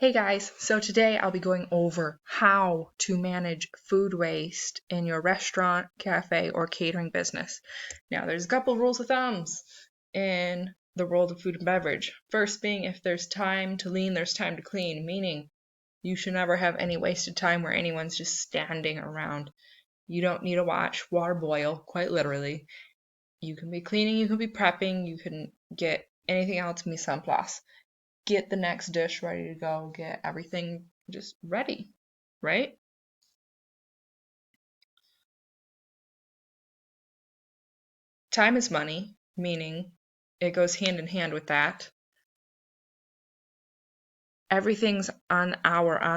Hey guys, so today I'll be going over how to manage food waste in your restaurant, cafe, or catering business. Now, there's a couple rules of thumbs in the world of food and beverage. First being, if there's time to lean, there's time to clean, meaning you should never have any wasted time where anyone's just standing around. You don't need to watch water boil, quite literally. You can be cleaning, you can be prepping, you can get anything else mise en place. Get the next dish ready to go, get everything just ready, right? Time is money, meaning it goes hand in hand with that. Everything's on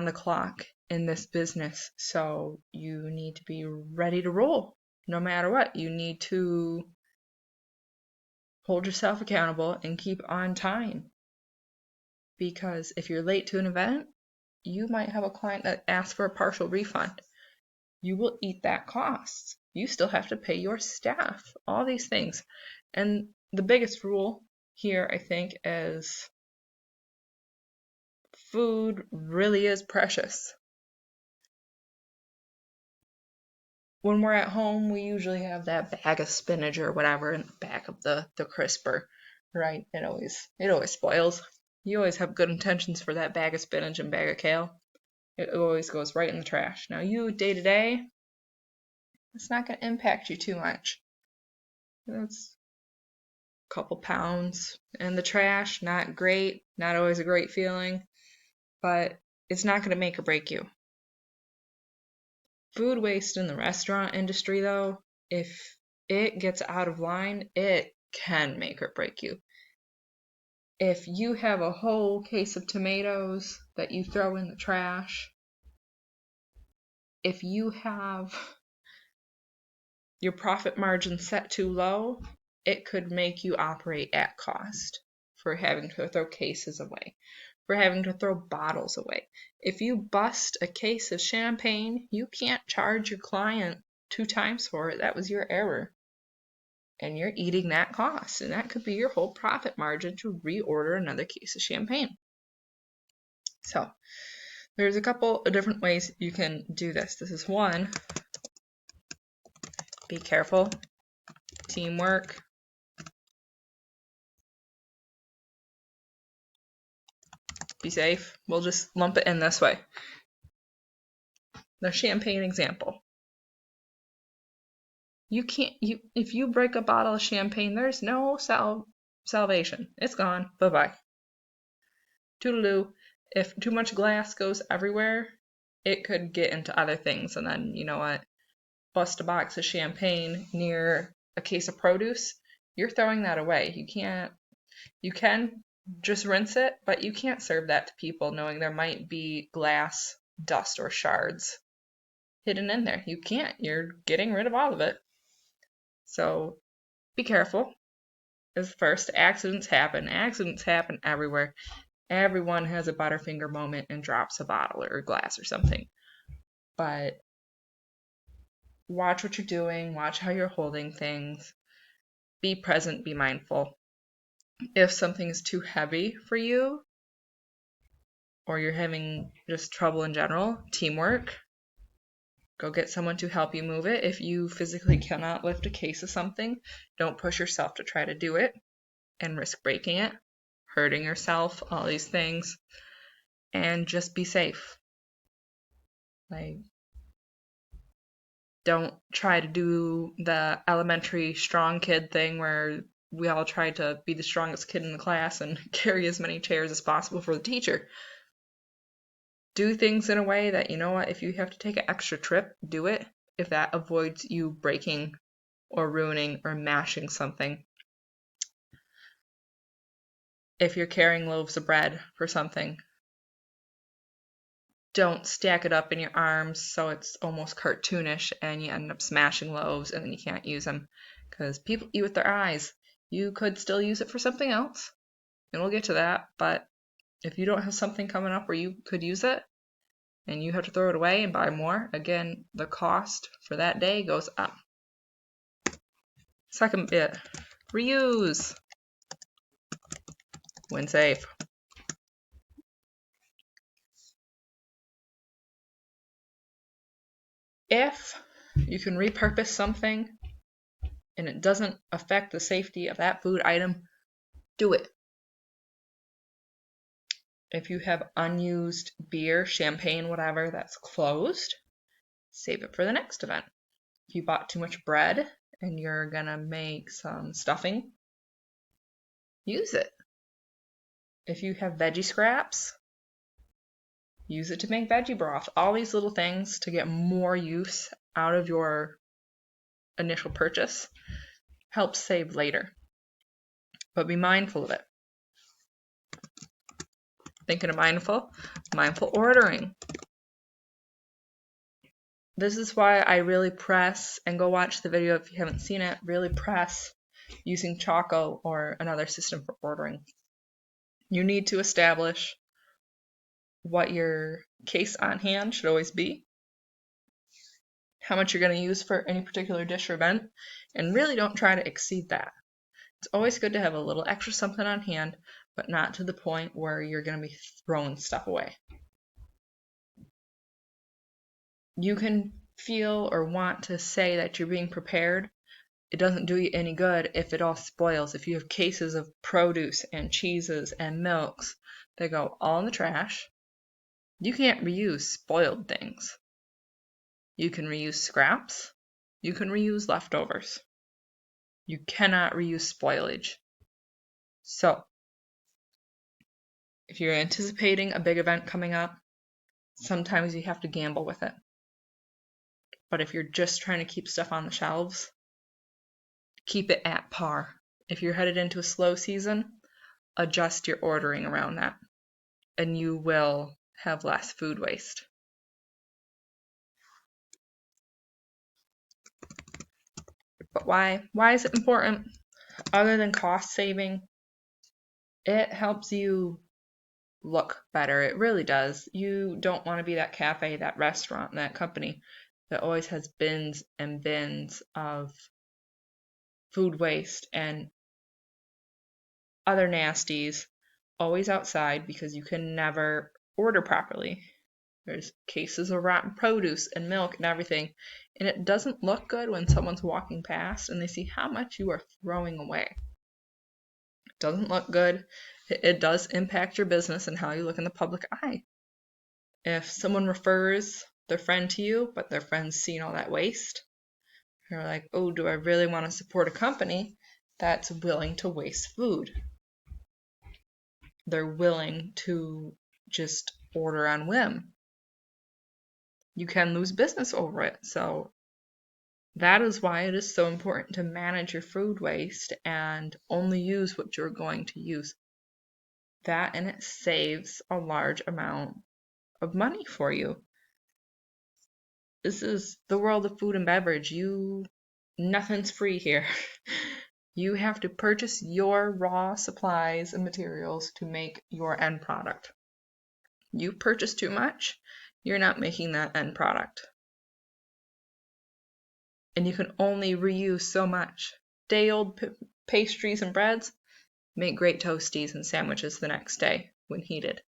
the clock in this business, so you need to be ready to roll no matter what. You need to hold yourself accountable and keep on time, because if you're late to an event, you might have a client that asks for a partial refund. You will eat that cost. You still have to pay your staff, all these things. And the biggest rule here, I think, is food really is precious. When we're at home, we usually have that bag of spinach or whatever in the back of the crisper, right? It always spoils. You always have good intentions for that bag of spinach and bag of kale. It always goes right in the trash. Now you, day to day, it's not going to impact you too much. That's a couple pounds in the trash. Not great, not always a great feeling, but it's not going to make or break you. Food waste in the restaurant industry, though, if it gets out of line, it can make or break you. If you have a whole case of tomatoes that you throw in the trash, if you have your profit margin set too low, it could make you operate at cost for having to throw cases away, for having to throw bottles away. If you bust a case of champagne, you can't charge your client 2 times for it. That was your error. And you're eating that cost. And that could be your whole profit margin to reorder another case of champagne. So there's a couple of different ways you can do this. This is one, be careful, teamwork. Be safe. We'll just lump it in this way. The champagne example. If you break a bottle of champagne, there's no salvation. It's gone. Bye-bye. Toodaloo. If too much glass goes everywhere, it could get into other things, and then, you know what? Bust a box of champagne near a case of produce, you're throwing that away. You can just rinse it, but you can't serve that to people knowing there might be glass, dust, or shards hidden in there. You can't. You're getting rid of all of it. So be careful. Is first. Accidents happen. Accidents happen everywhere. Everyone has a Butterfinger moment and drops a bottle or glass or something. But watch what you're doing. Watch how you're holding things. Be present. Be mindful. If something is too heavy for you, or you're having just trouble in general, teamwork. Go get someone to help you move it. If you physically cannot lift a case of something, don't push yourself to try to do it and risk breaking it, hurting yourself, all these things. And just be safe. Don't try to do the elementary strong kid thing where we all try to be the strongest kid in the class and carry as many chairs as possible for the teacher. Do things in a way that, you know what, if you have to take an extra trip, do it, if that avoids you breaking or ruining or mashing something. If you're carrying loaves of bread for something, don't stack it up in your arms so it's almost cartoonish and you end up smashing loaves and then you can't use them, because people eat with their eyes. You could still use it for something else, and we'll get to that, but if you don't have something coming up where you could use it, and you have to throw it away and buy more, again, the cost for that day goes up. Second bit, reuse. When safe. If you can repurpose something and it doesn't affect the safety of that food item, do it. If you have unused beer, champagne, whatever that's closed, save it for the next event. If you bought too much bread and you're gonna make some stuffing, use it. If you have veggie scraps, use it to make veggie broth. All these little things to get more use out of your initial purchase helps save later. But be mindful of it. Thinking of mindful ordering. This is why I really press, and go watch the video if you haven't seen it, really press using Choco or another system for ordering. You need to establish what your case on hand should always be, how much you're going to use for any particular dish or event, and really don't try to exceed that. It's always good to have a little extra something on hand, but not to the point where you're going to be throwing stuff away. You can feel or want to say that you're being prepared. It doesn't do you any good if it all spoils. If you have cases of produce and cheeses and milks that go all in the trash, you can't reuse spoiled things. You can reuse scraps. You can reuse leftovers. You cannot reuse spoilage. So, if you're anticipating a big event coming up, sometimes you have to gamble with it. But if you're just trying to keep stuff on the shelves, keep it at par. If you're headed into a slow season, adjust your ordering around that, and you will have less food waste. But why? Why is it important? Other than cost saving, it helps you look better. It really does. You don't want to be that cafe, that restaurant, that company that always has bins and bins of food waste and other nasties always outside because you can never order properly. There's cases of rotten produce and milk and everything, and it doesn't look good when someone's walking past and they see how much you are throwing away. It doesn't look good. It does impact your business and how you look in the public eye. If someone refers their friend to you, but their friend's seen all that waste, you're like, oh, do I really want to support a company that's willing to waste food? They're willing to just order on whim. You can lose business over it. So that is why it is so important to manage your food waste and only use what you're going to use. That and it saves a large amount of money for you. This is the world of food and beverage. Nothing's free here. You have to purchase your raw supplies and materials to make your end product. You purchase too much, you're not making that end product. And you can only reuse so much. Day-old pastries and breads make great toasties and sandwiches the next day when heated.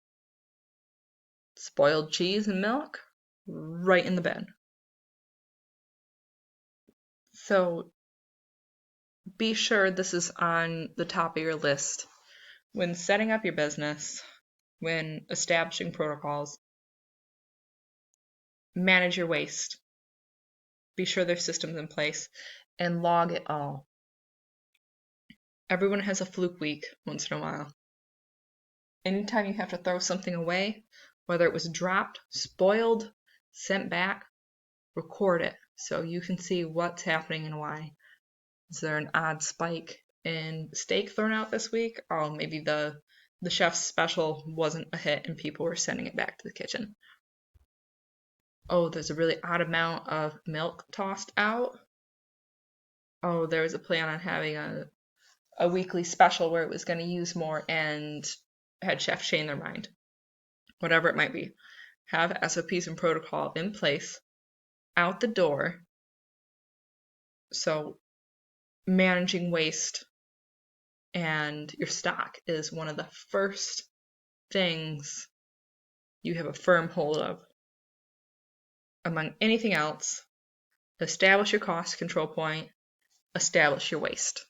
Spoiled cheese and milk, right in the bin. So be sure this is on the top of your list when setting up your business, when establishing protocols. Manage your waste. Be sure there's systems in place and log it all. Everyone has a fluke week once in a while. Anytime you have to throw something away, whether it was dropped, spoiled, sent back, record it so you can see what's happening and why. Is there an odd spike in steak thrown out this week? Oh, maybe the chef's special wasn't a hit and people were sending it back to the kitchen. Oh, there's a really odd amount of milk tossed out. Oh, there was a plan on having a weekly special where it was going to use more and had chefs change their mind. Whatever it might be. Have SOPs and protocol in place out the door. So managing waste and your stock is one of the first things you have a firm hold of. Among anything else, establish your cost control point, establish your waste.